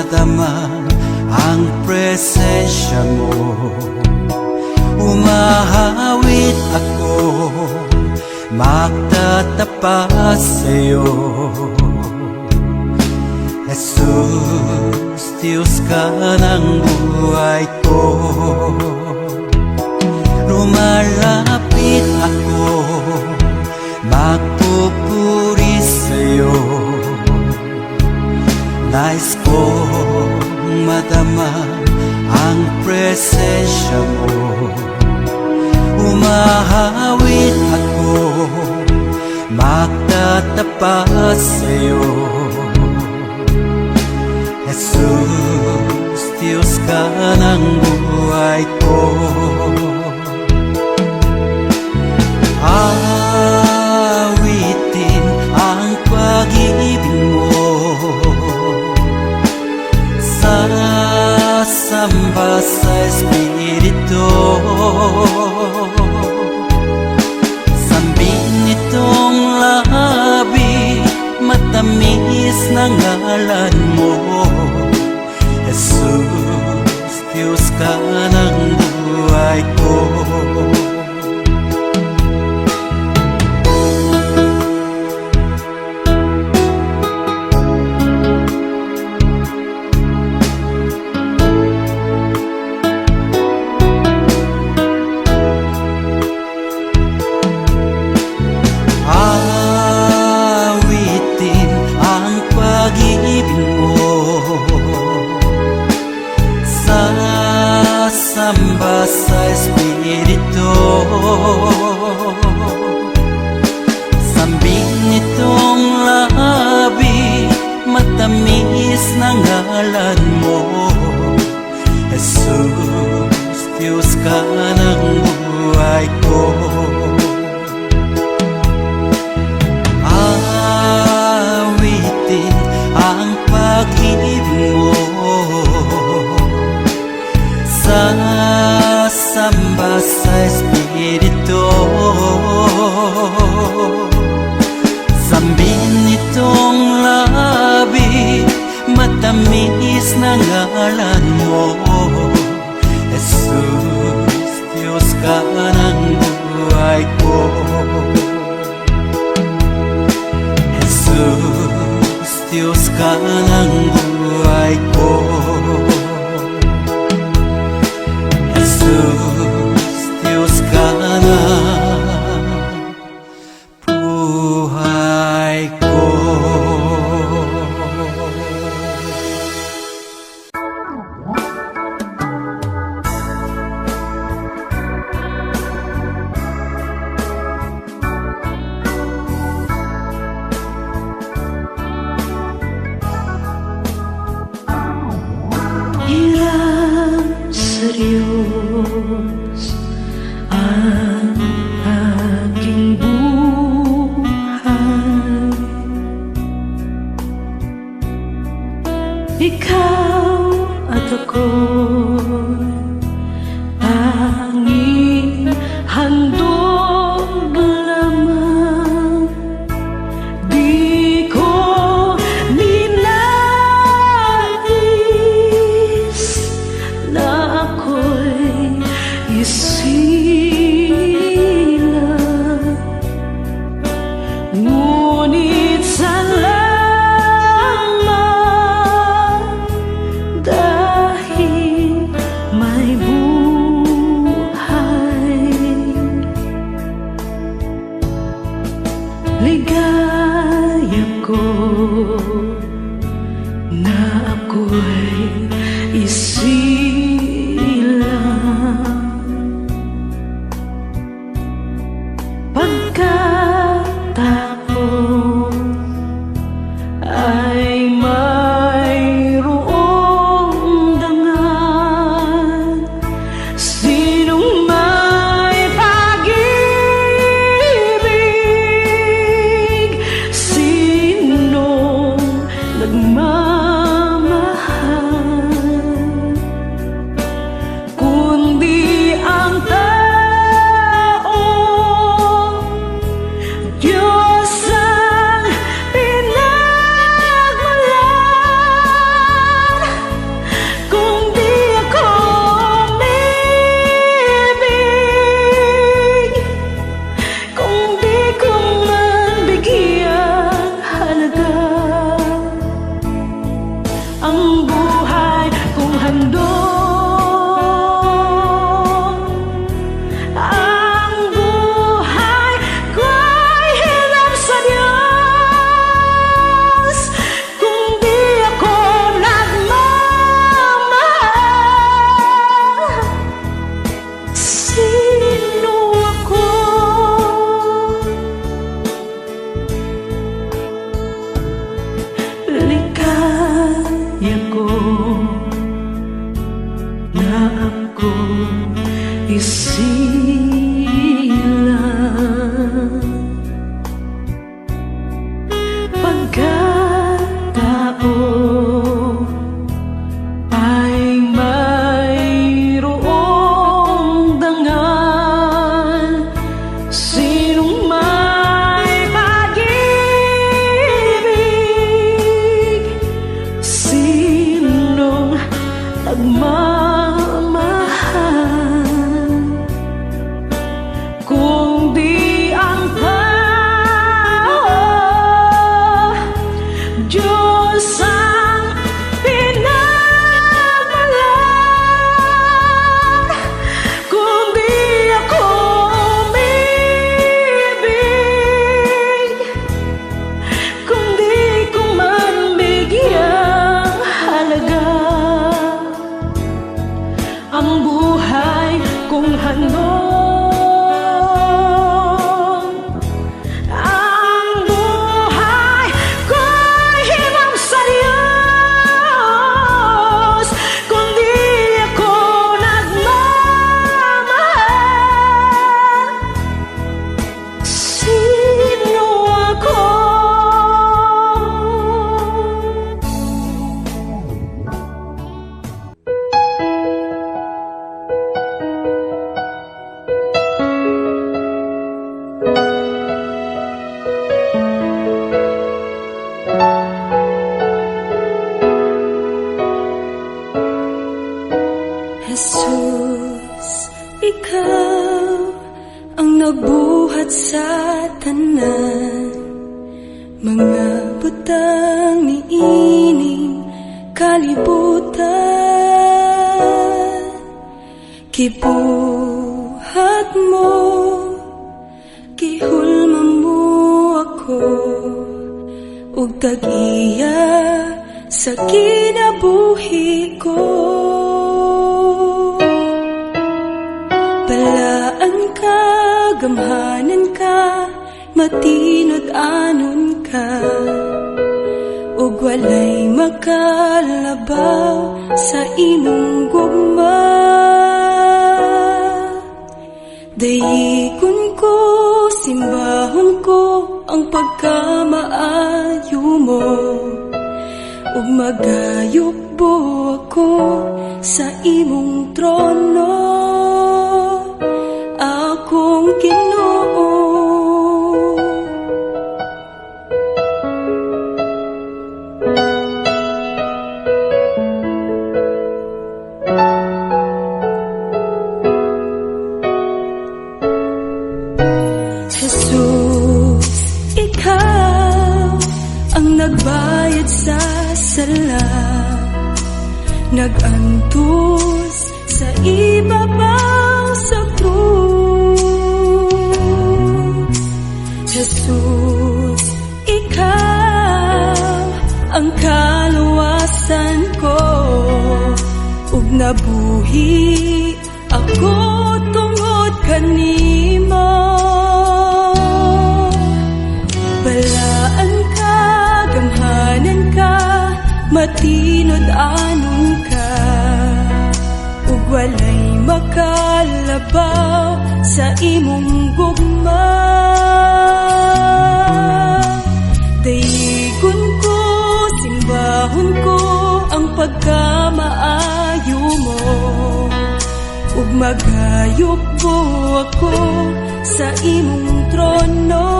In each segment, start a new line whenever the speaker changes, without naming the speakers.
madama ang presensya mo. Umahawit ako, magtatapat sa'yo. Jesus, Diyos ka ng buhay ko. Lumalapit ako, magpupuri sa'yo. Nais kong madama ang presensya mo. Umahawit ako, magtatapat sa'yo. Jesus, Diyos ka ng buhay ko. Awitin ang pag-ibig mo, sasamba sa Espiritu. Sambin nitong labi, matamis na ngalan mo. Jesus, Diyos ka ng buhay ko. Awitin ang pag-ibig mo, sasamba sa Espiritu. Sambin nitong labi, matamis na ngalan mo. Jesus, Diyos ka ng buhay ko. Awitin ang pag-ibig mo, sasamba sa Espiritu. Sambin nitong labi, matamis na ngalan mo. Jesus, Diyos ka ng buhay ko. Jesus, Diyos ka ng buhay ko. Jesus, Diyos ka ng buhay ko.
Hirap sa Diyos ang aking buhay. Ikaw at ako'y tanging handog lamang. Di ko ninais na ako'y isilang, ngunit salamat dahil may buhay. Ligaya ko na ako'y isilang, Pagkatao ay mayroong dangal, sinong may pag-ibig, sinong nagmamahal, kung di ang Diyos ang pinagmalak, kung di ako umibig, kung di ko man bigyang halaga ang buhay kong handog.
Jesus, ikaw ang nagbuhat sa tanan, mga butang niining kalibutan. Kibuhat mo, gihulma mo ako, ug tag-iya sa kinabuhi ko. Balaan ka, gamhanan ka, matinod anon ka, ug walay makalabaw sa imong gugma. Dayikon ko, simbahon ko ang pagkamaayo mo, ug magayubo ako sa imong trono, akong Ginoo. Jesus, ikaw ang nagbayad sa sala, nagantos sa ibabaw sa krus. Jesus, ikaw ang kaluwasan ko, ug nabuhi ako tungod kanimo. Balaan ka, gamhanan ka, matinod anon ka, ug walay makalabaw sa imong gugma. Dayigon ko, simbahon ko ang pagkamaayo mo, ug magayubo ako sa imong trono,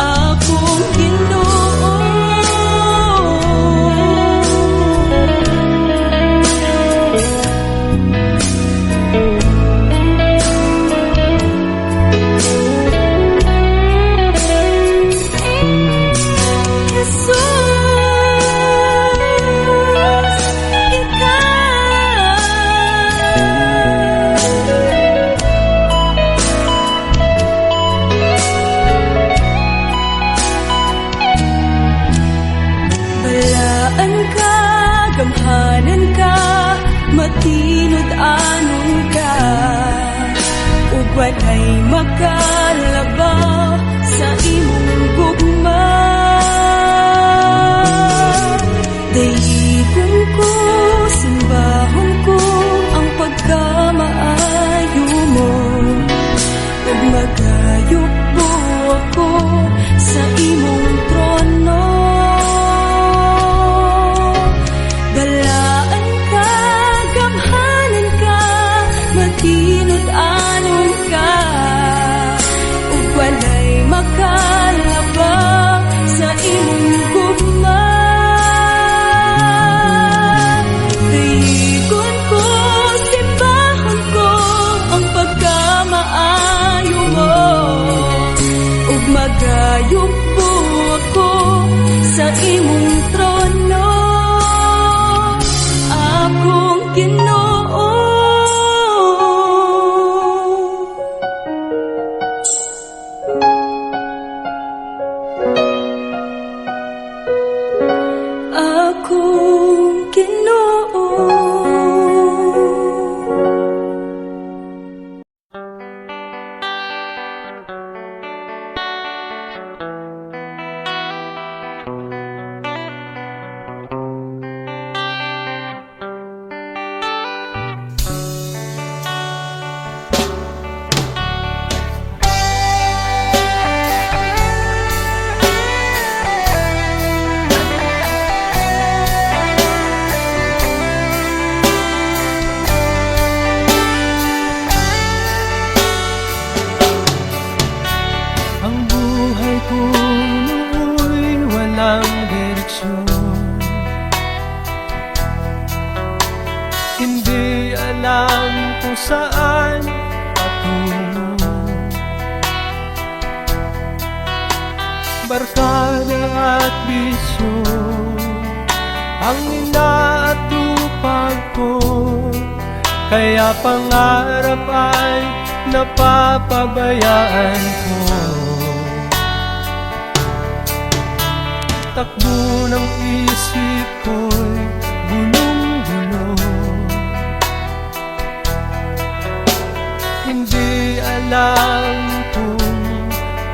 akong Ginoo. Gamhanan ka, matinod anon ka, ug walay makalabaw sa imong gugma. Dayigon ko, simbahon ko ang pagkamaayo matinod-anon ka ug walay makalabang sa imong gugma. Tuigon ko, simbahon ko ang pagkamaayo mo ug magayup po ako sa imong trono, akong Ginoo. Akong Ginoo.
Ang buhay ko nooy walang direksyon. Hindi alam kung saan patungo. Barkada at bisyo ang inaatupag ko, kaya pangarap ay napapabayaan ko. Takbo ng isip ko'y gulong-gulo. Hindi alam kung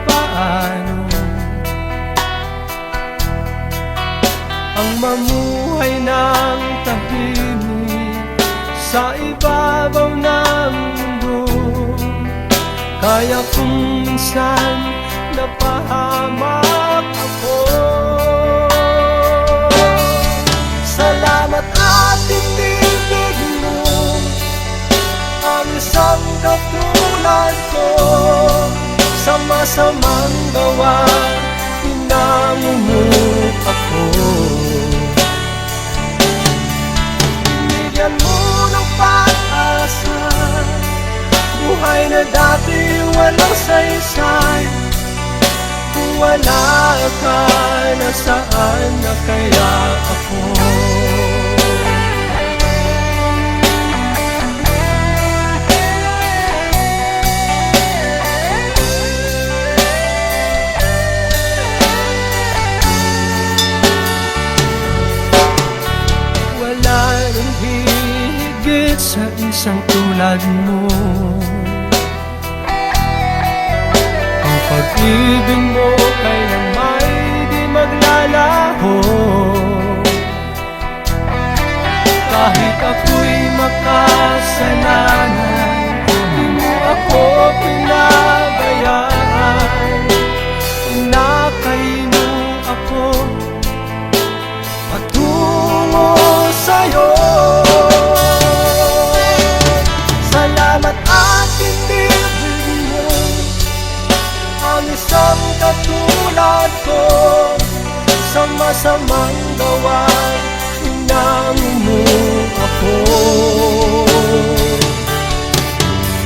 paano ang mamuhay ng tahimik sa ibabaw ng mundo. Kaya kung minsan napahamak ako, salamat at tinibig mo ang isang katulad ko. Sa masamang gawa, pinangunguk ako. Binigyan mo ng pag-asa, buhay na dati walang saysay. Kung wala ka, nasaan na kaya ako? Wala nang hihigit sa isang tulad mo. Ang pag-ibig mo kailan may di maglalaho. Kahit ako'y makasalanan, di mo ako pinabayaan. Pinakain mo ako patungo sa'yo. Salamat at tinibig mo ang isang katulad ko. Sa masamang gawa, pinangunguk ako.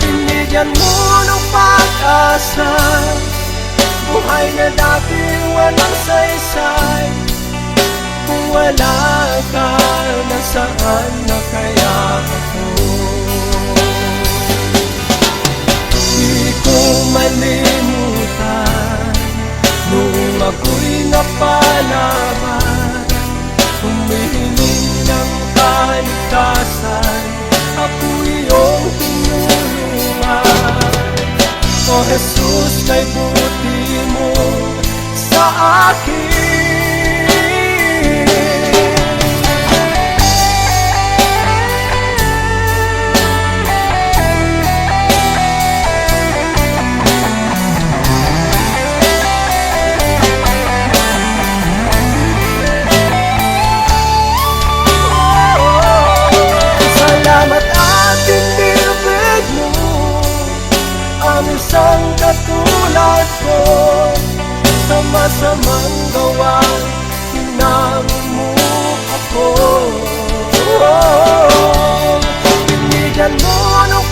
Binigyan mo ng pag-asa, buhay na dati walang saysay. Kung wala ka, nasaan na kaya ako? Di ko malimutan noong ako'y napalaban, humihiling ng kaligtasan, ako iyong tinulungan. O Jesus, kay buti mo sa akin. Salamat at tinibig isang katulad ko sa masamang gawa, pinamumuka ko. Pinigan mo nung